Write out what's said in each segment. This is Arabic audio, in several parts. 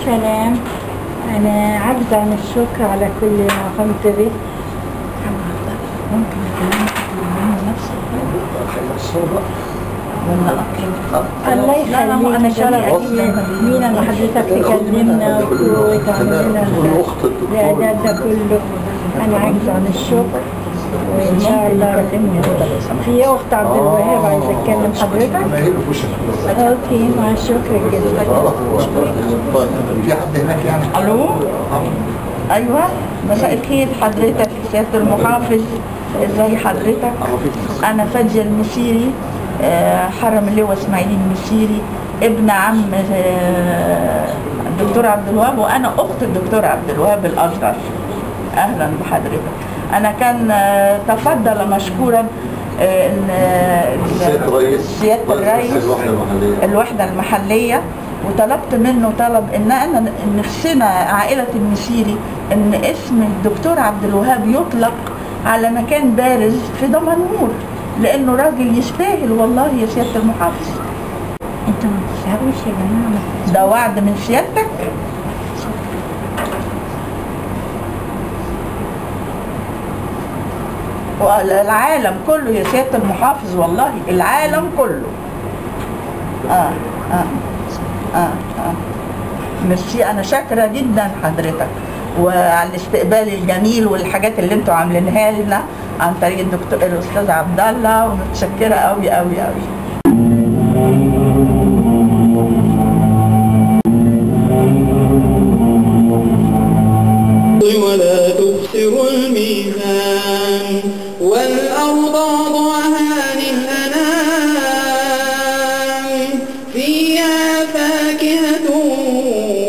السلام. أنا عاجزة عن الشكر على كل ما قمت به. ممكن تكلمني نفس الصورة ولا أطلب؟ الله يخليك. أنا شرف مين أن حضرتك تكلمنا وتعمل لنا الإعداد ده كله. أنا عاجزة عن الشكر وإن شاء الله في أخت عبد الوهاب عايزة أتكلم حضرتك. أوكي مع الشكر جدا. في حد هناك يعني؟ ألو؟ أيوه مساء الخير حضرتك سيادة المحافظ، ازي حضرتك؟ أنا فادية المسيري، حرم اللواء إسماعيل المسيري، ابن عم الدكتور عبد الوهاب، وأنا أخت الدكتور عبد الوهاب الأصغر. أهلا بحضرتك. أنا كان تفضل مشكورا إن سيادة الرئيس الوحدة المحلية، وطلبت منه طلب ان انا نفسنا عائله المسيري ان اسم الدكتور عبد الوهاب يطلق على مكان بارز في دمنهور، لانه راجل يستاهل والله يا سياده المحافظ. انتوا ما تسهروش يا جماعه، ده وعد من سيادتك. والعالم كله يا سياده المحافظ، والله العالم كله. ميرسي، انا شاكره جدا حضرتك وعلى الاستقبال الجميل والحاجات اللي انتوا عاملينها لنا عن طريق الدكتور الاستاذ عبد الله، ومتشكره قوي قوي قوي. ولا تبصر الميزان والأرض وضعها للأنام فيها فاكهة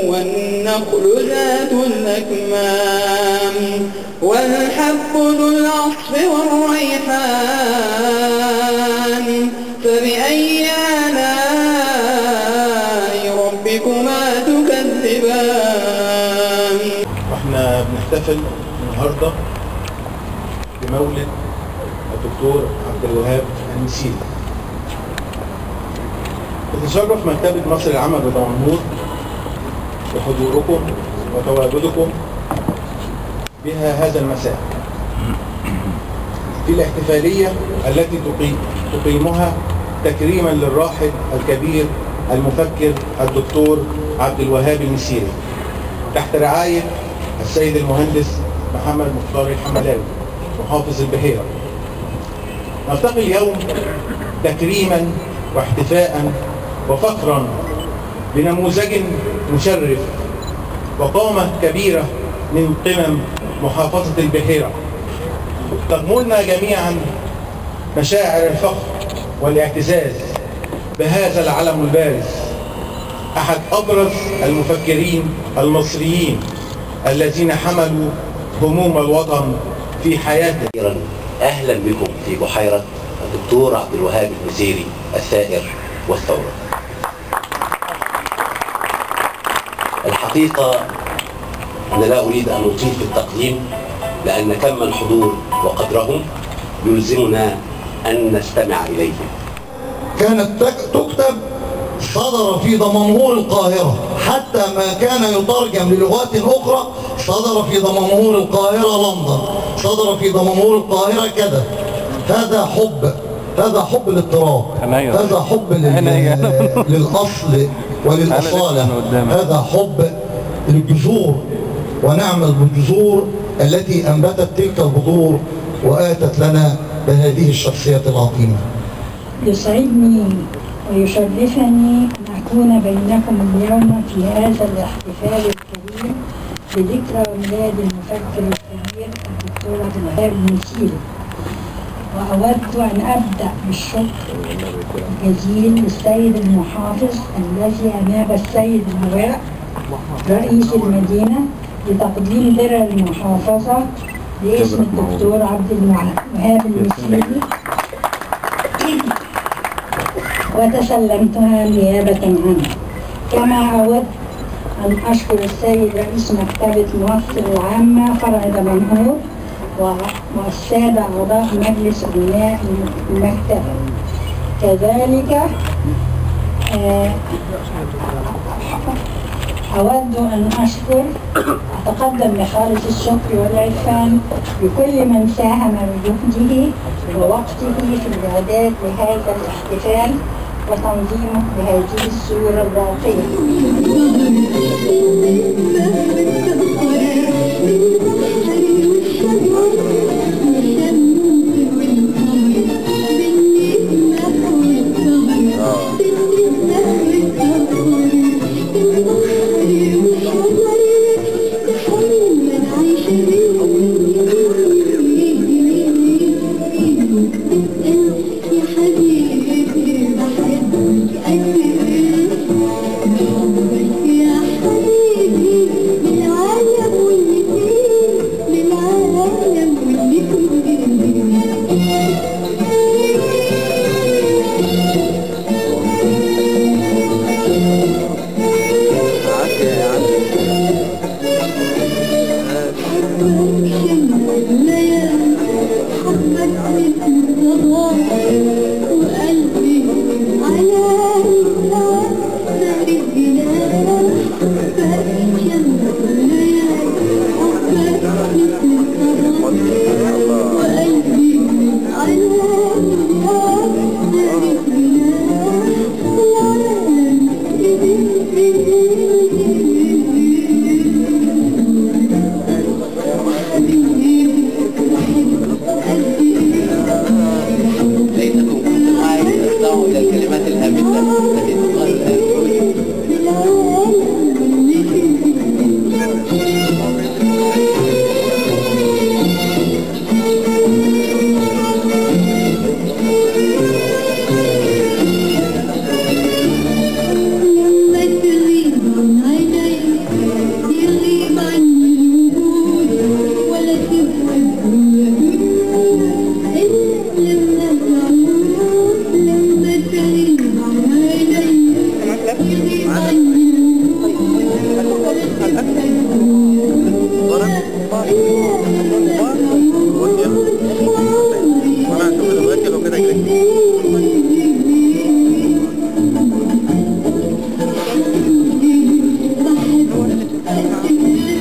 والنخل ذات الأكمام والحب ذو العصف والريحان فبأي آلاء ربكما تكذبان. واحنا بنحتفل النهارده بمولد الدكتور عبد الوهاب المسيري. تتشرف مكتبة مصر العامة بدمنهور بحضوركم وتواجدكم بها هذا المساء في الاحتفالية التي تقيمها تكريما للراحل الكبير المفكر الدكتور عبد الوهاب المسيري تحت رعاية السيد المهندس محمد مختار الحملاوي محافظ البحيرة. نلتقي اليوم تكريما واحتفاء وفخرا بنموذج مشرف وقامة كبيرة من قمم محافظة البحيرة تغمرنا جميعا مشاعر الفخر والاعتزاز بهذا العلم البارز، أحد أبرز المفكرين المصريين الذين حملوا هموم الوطن في حياته. أهلا بكم في بحيرة الدكتور عبد الوهاب المسيري الثائر والثورة. الحقيقة أنا لا أريد أن أطيل في التقديم لأن كم الحضور وقدرهم يلزمنا أن نستمع إليهم. كانت تكتب صدر في دمنهور القاهرة، حتى ما كان يترجم للغات أخرى صدر في دمنهور القاهرة لندن، صدر في دمنهور القاهرة كذا. هذا حب للتراب، هذا حب للأصل وللأصالة، هذا حب للجذور، ونعمل بالجذور التي أنبتت تلك البذور وآتت لنا بهذه الشخصيات العظيمة. يسعدني ويشرفني أن أكون بينكم اليوم في هذا الاحتفال الكريم بذكرى ميلاد المفكر الكبير الدكتور عبد الوهاب المسيري. وأود أن أبدأ بالشكر الجزيل للسيد المحافظ الذي أناب السيد اللواء رئيس المدينة لتقديم درع المحافظة باسم الدكتور عبد الوهاب المسيري، وتسلمتها نيابة عنه. كما أود أن أشكر السيد رئيس مكتبة مصر العامة فرع دمنهور والسادة أعضاء مجلس أمناء المكتبة. كذلك أود أن أتقدم بخالص الشكر والعرفان لكل من ساهم بجهده ووقته في الإعداد لهذا الاحتفال وتنظيمه بهذه الصورة الراقية.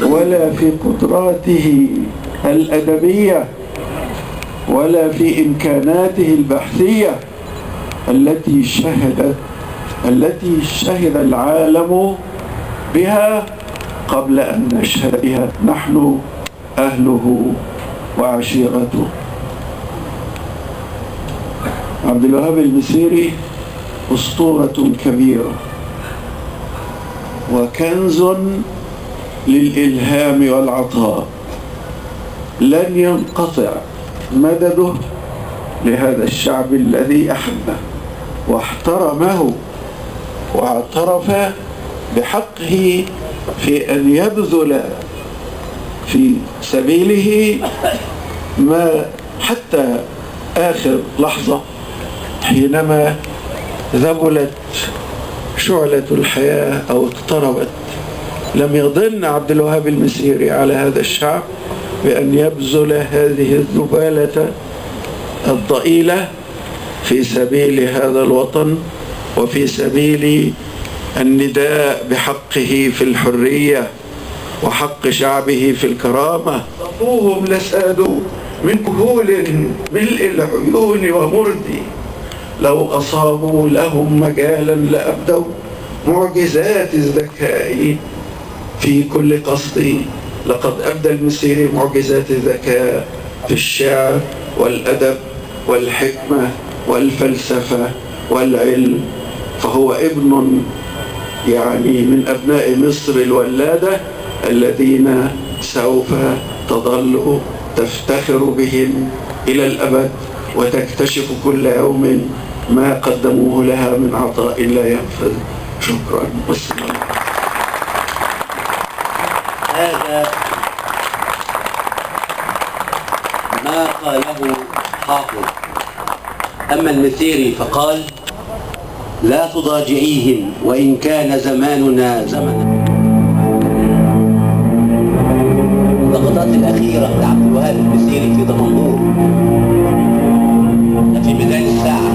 ولا في قدراته الأدبية ولا في إمكاناته البحثية التي شهد العالم بها قبل أن نشهد بها نحن أهله وعشيرته. عبد الوهاب المسيري أسطورة كبيرة وكنز للإلهام والعطاء لن ينقطع مدده لهذا الشعب الذي أحبه واحترمه واعترف بحقه في أن يبذل في سبيله ما حتى آخر لحظة حينما ذبلت شعلة الحياة أو اقتربت. لم يضن عبد الوهاب المسيري على هذا الشعب بأن يبذل هذه الذبالة الضئيلة في سبيل هذا الوطن وفي سبيل النداء بحقه في الحرية وحق شعبه في الكرامة. أبوهم لسادوا من كهول ملء العيون ومردي، لو أصابوا لهم مجالا لأبدوا معجزات الذكاء في كل قصد. لقد أبدى المسيري معجزات الذكاء في الشعر والأدب والحكمة والفلسفة والعلم، فهو ابن يعني من أبناء مصر الولادة الذين سوف تظل تفتخر بهم إلى الأبد وتكتشف كل يوم ما قدموه لها من عطاء لا ينفذ. شكرا والسلام. هذا ما قاله حافظ. أما المسيري فقال: لا تضاجعيهم وإن كان زماننا زمنا. اللقطات الأخيرة لعبد الوهاب المسيري في دمنهور في ميدان الساعة.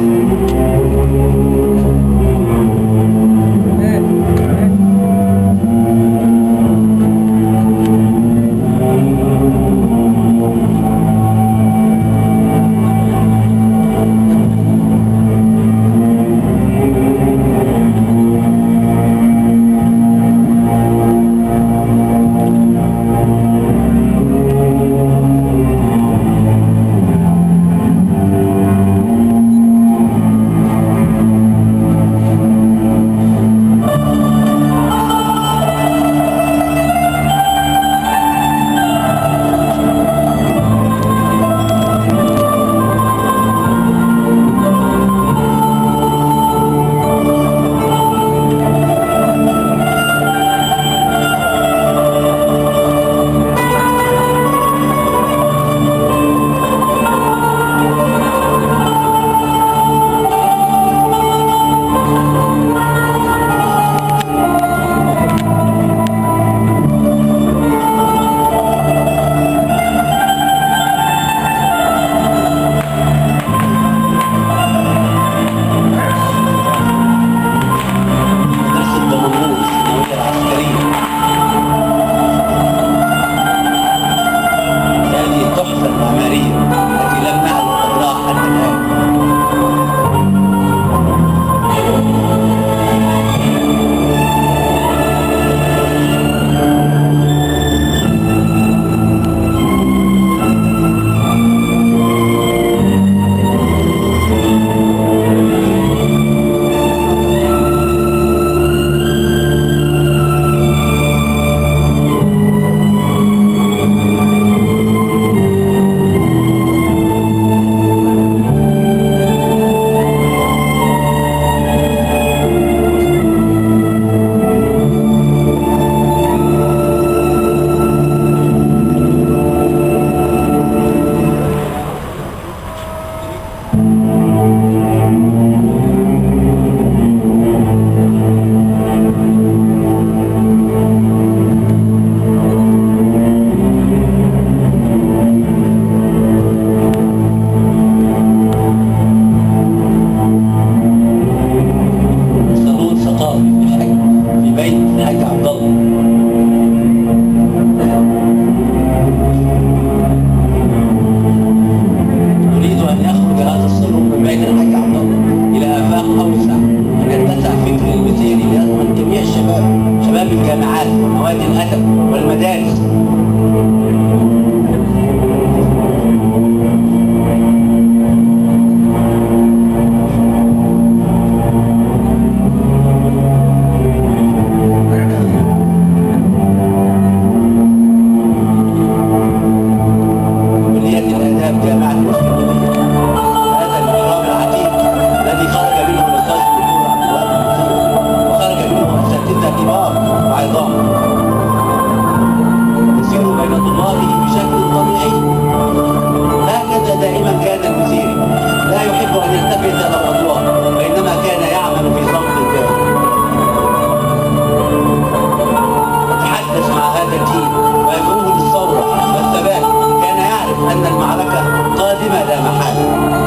أن المعركة قادمة لا محالة.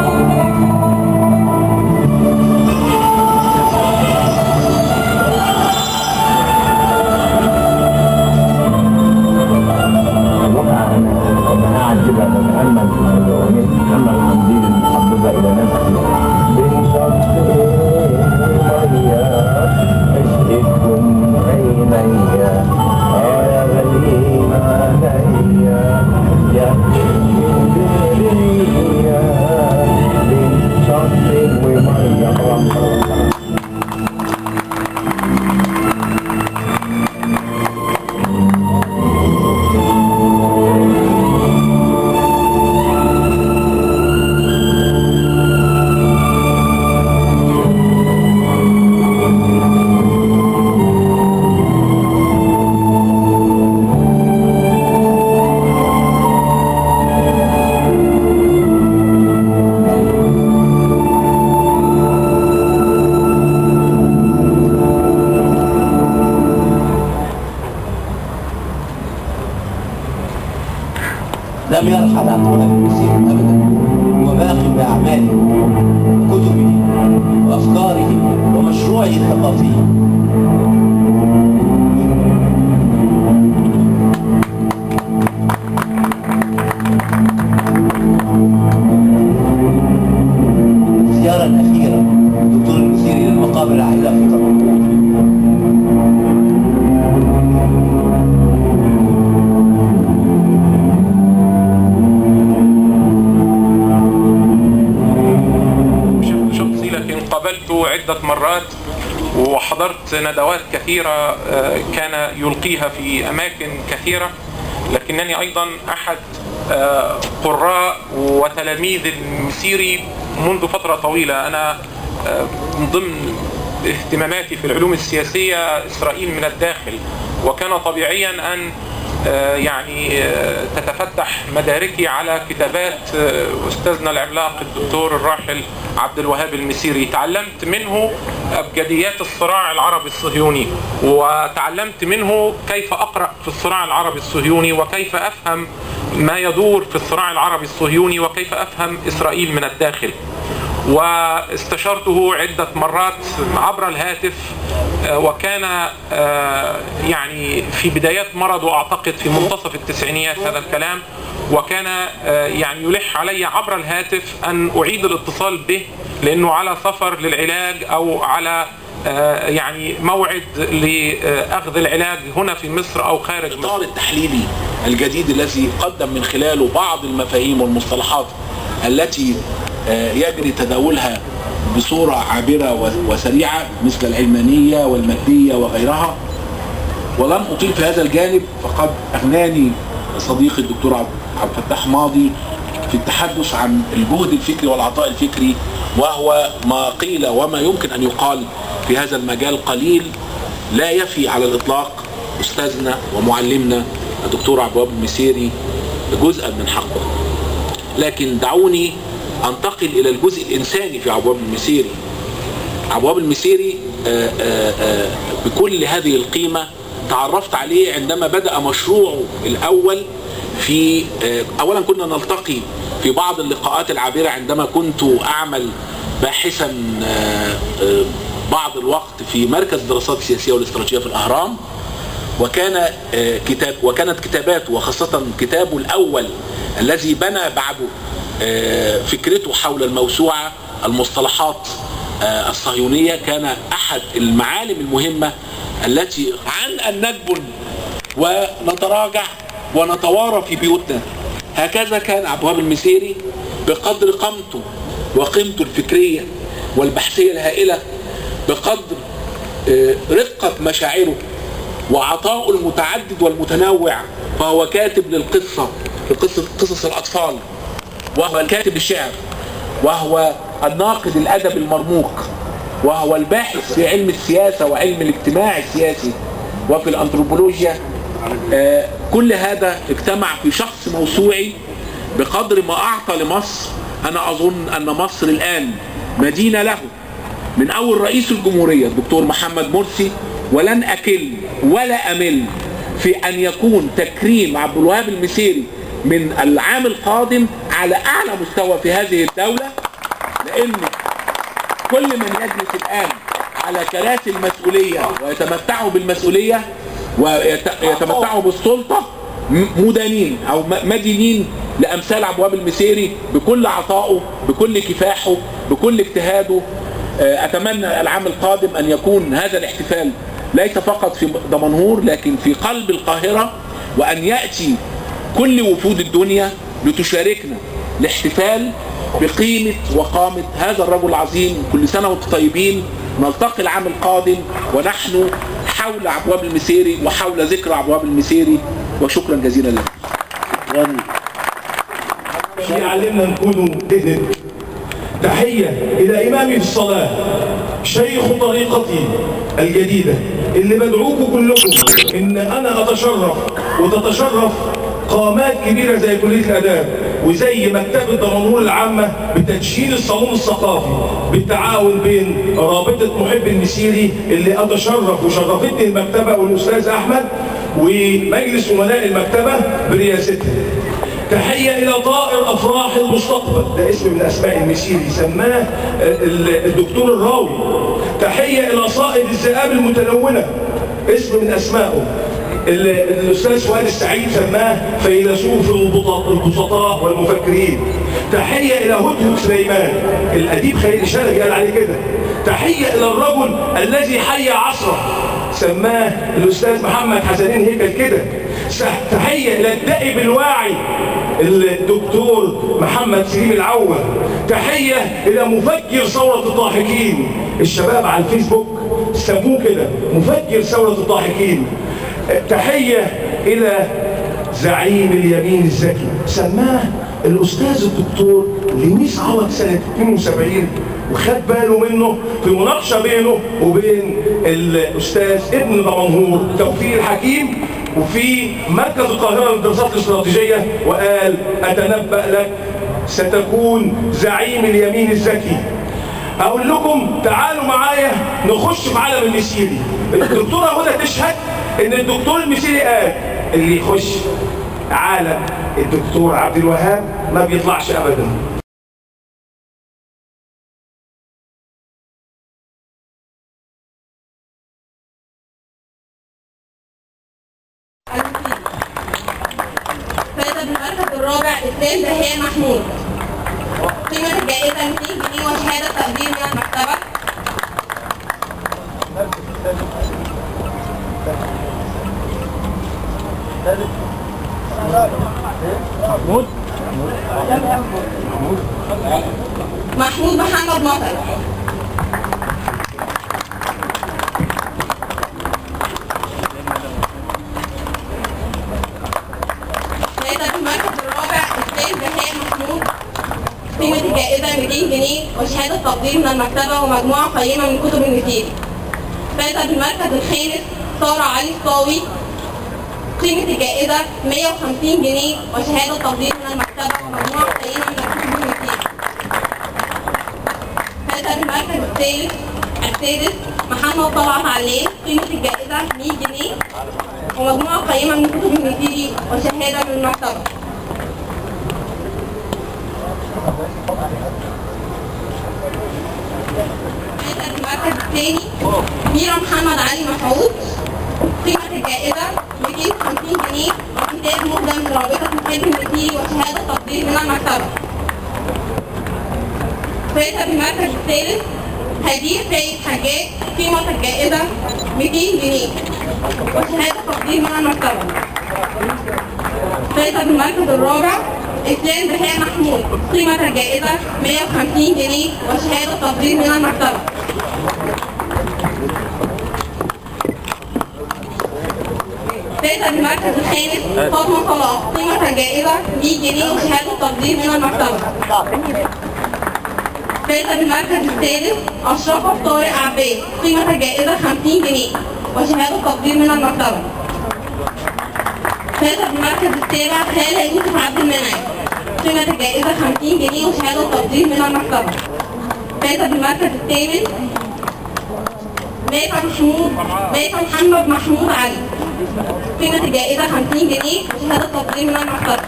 لم يرحل عن طلاب المسير ابدا، وباق باعماله وكتبه وافكاره ومشروعه الثقافي. الزياره الاخيره دكتور المسيري للمقابر العائله في طنطا. قابلته عدة مرات وحضرت ندوات كثيرة كان يلقيها في أماكن كثيرة، لكنني أيضا أحد قراء وتلاميذ المسيري منذ فترة طويلة. أنا من ضمن اهتماماتي في العلوم السياسية إسرائيل من الداخل، وكان طبيعيا أن يعني تتفتح مداركي على كتابات أستاذنا العملاق الدكتور الراحل عبد الوهاب المسيري. تعلمت منه أبجديات الصراع العربي الصهيوني، وتعلمت منه كيف أقرأ في الصراع العربي الصهيوني، وكيف أفهم ما يدور في الصراع العربي الصهيوني، وكيف أفهم إسرائيل من الداخل. واستشرته عدة مرات عبر الهاتف، وكان يعني في بدايات مرضه أعتقد في منتصف التسعينيات هذا الكلام، وكان يعني يلح علي عبر الهاتف أن أعيد الاتصال به لأنه على سفر للعلاج أو على يعني موعد لأخذ العلاج هنا في مصر أو خارج مصر. الإطار التحليلي الجديد الذي قدم من خلاله بعض المفاهيم والمصطلحات التي يجري تداولها بصورة عابرة وسريعة مثل العلمانية والمادية وغيرها. ولن أطيل في هذا الجانب، فقد أغناني صديقي الدكتور عبد الفتاح ماضي في التحدث عن الجهد الفكري والعطاء الفكري، وهو ما قيل وما يمكن أن يقال في هذا المجال قليل لا يفي على الإطلاق أستاذنا ومعلمنا الدكتور عبد الوهاب المسيري جزءا من حقه. لكن دعوني أنتقل إلى الجزء الإنساني في عبد الوهاب المسيري. عبد الوهاب المسيري بكل هذه القيمة تعرفت عليه عندما بدأ مشروعه الأول في أولا كنا نلتقي في بعض اللقاءات العابرة عندما كنت أعمل باحثا بعض الوقت في مركز دراسات السياسية والاستراتيجية في الأهرام، وكانت كتاباته وخاصة كتابه الأول الذي بنى بعده فكرته حول الموسوعة المصطلحات الصهيونية كان أحد المعالم المهمة التي عن أن نجبن ونتراجع ونتوارى في بيوتنا. هكذا كان عبد الوهاب المسيري بقدر قامته وقيمته الفكرية والبحثية الهائلة، بقدر رقة مشاعره وعطاؤه المتعدد والمتنوع، فهو كاتب للقصة قصص الأطفال، وهو الكاتب الشعر، وهو الناقد الأدب المرموق، وهو الباحث في علم السياسة وعلم الاجتماع السياسي وفي الأنثروبولوجيا. كل هذا اجتمع في شخص موسوعي بقدر ما أعطى لمصر. أنا أظن أن مصر الآن مدينة له، من أول رئيس الجمهورية الدكتور محمد مرسي، ولن أكل ولا أمل في أن يكون تكريم عبد الوهاب المسيري من العام القادم على أعلى مستوى في هذه الدولة، لأن كل من يجلس الآن على كراسي المسؤولية ويتمتعوا بالمسؤولية ويتمتعوا بالسلطة مدانين أو مدينين لأمثال عبد المسيري بكل عطائه، بكل كفاحه، بكل اجتهاده. أتمنى العام القادم أن يكون هذا الاحتفال ليس فقط في دمنهور لكن في قلب القاهرة، وأن يأتي كل وفود الدنيا لتشاركنا الاحتفال بقيمة وقامة هذا الرجل العظيم. كل سنة وانتم طيبين. نلتقي العام القادم ونحن حول عبد المسيري وحول ذكرى عبد المسيري، وشكرا جزيلا لكم. يعلمنا نكون اهل. تحية إلى إمامي في الصلاة شيخ طريقتي الجديدة اللي بدعوكم كلكم إن أنا أتشرف وتتشرف قامات كبيرة زي كلية الآداب وزي مكتبة دمنهور العامة بتدشين الصالون الثقافي بالتعاون بين رابطة محب المسيري اللي أتشرف وشرفتني المكتبة والأستاذ أحمد ومجلس أمناء المكتبة برئاستها. تحية إلى طائر أفراح المستقبل، ده اسم من أسماء المسيري سماه الدكتور الراوي. تحية إلى صائد الذئاب المتلونة، اسم من أسمائه الأستاذ فؤاد السعيد سماه فيلسوف البسطاء والمفكرين. تحية إلى هدهد سليمان، الأديب خليل شلبي قال عليه كده. تحية إلى الرجل الذي حي عصره، سماه الأستاذ محمد حسنين هيكل كده. تحية إلى الدائب الواعي الدكتور محمد سليم العوة. تحية إلى مفكر ثورة الضاحكين، الشباب على الفيسبوك سموه كده مفكر ثورة الضاحكين. تحية إلى زعيم اليمين الذكي، سماه الأستاذ الدكتور لميس عوض سنة 72 وخد باله منه في مناقشة بينه وبين الأستاذ ابن دمنهور توفيق الحكيم وفي مركز القاهرة للدراسات الاستراتيجية، وقال أتنبأ لك ستكون زعيم اليمين الذكي. أقول لكم تعالوا معايا نخش في عالم المسيري. الدكتورة هدى تشهد إن الدكتور المسيري قال اللي يخش عالم الدكتور عبد الوهاب ما بيطلعش أبدا. فاز بالمركز الرابع إسلام بهاء محمود. قيمة الجائزة 200 جنيه وشهادة تقدير من المكتبة. محمود محمد مطر. فاز بالمركز الرابع إسلام بهاء محمود. قيمة الجائزة 200 جنيه وشهادة تقدير من المكتبة ومجموعة قيمة من كتب المسيري. فاز بالمركز الخامس سارة علي الصاوي. قيمة الجائزة 150 جنيه وشهادة تقدير من المكتبة ومجموعة قيمة من الكتب المسيري. فاز بالمركز السادس محمد طلعت علام. قيمة الجائزة 100 جنيه ومجموعة قيمة من كتب المسيري وشهادة من المكتبة. المركز الثاني ميرا محمد علي مسعود. قيمة الجائزة 250 جنيه وكتاب مهدى من رابطة محب المسيري وشهادة تقدير من المكتبة. فاز بالمركز الثالث هدير سيد حجاج. قيمة الجائزة 200 جنيه وشهادة تقدير من المكتبة. فاز بالمركز الرابع إسلام بهاء محمود. قيمة الجائزة 150 جنيه وشهادة تقدير من المكتبة. فاز بالمركز الخامس فاطمة صلاح. قيمة الجائزة 100 جنيه وشهادة تقدير من المكتبة. فاز بالمركز السادس أشرف طارق عباس. قيمة الجائزة 50 جنيه وشهادة تقدير من المكتبة. فاز بالمركز السابع خالة يوسف عبد المنعم. قيمة الجائزة 50 جنيه وشهادة تقدير من المكتبة. فاز بالمركز الثامن ميفا محمد محمود علي. قيمة الجائزة 50 جنيه وشهادة تقدير من المكتبة.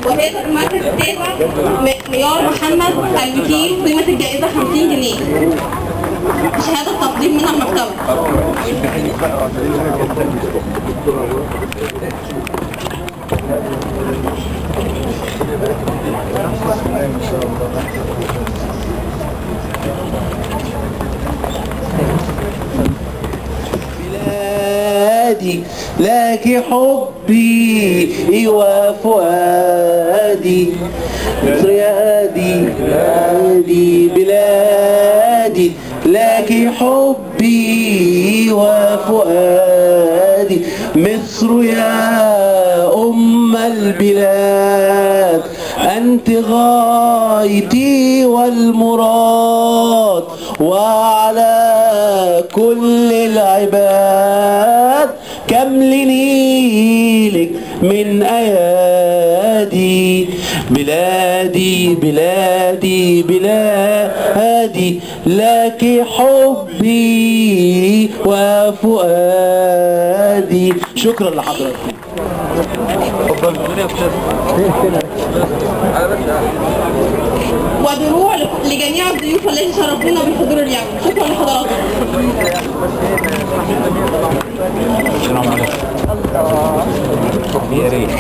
وهذا المركز السابع معيار محمد الوكيل، قيمة الجائزة 50 جنيه. شهادة تقديم من المكتبة. بلادي لك حبي وفؤادي، ريادي بلادي بلادي لك حبي وفؤادي، مصر يا أم البلاد، أنت غايتي والمراد، وعلى كل العباد كم لنيلك من أيادي، بلادي بلادي بلادي لك حبي وفؤادي. شكرا لحضرتك. ودروع لجميع الضيوف الذين شرفونا بالحضور اليوم. شكرا لحضراتكم. السلام عليكم. يا ريت.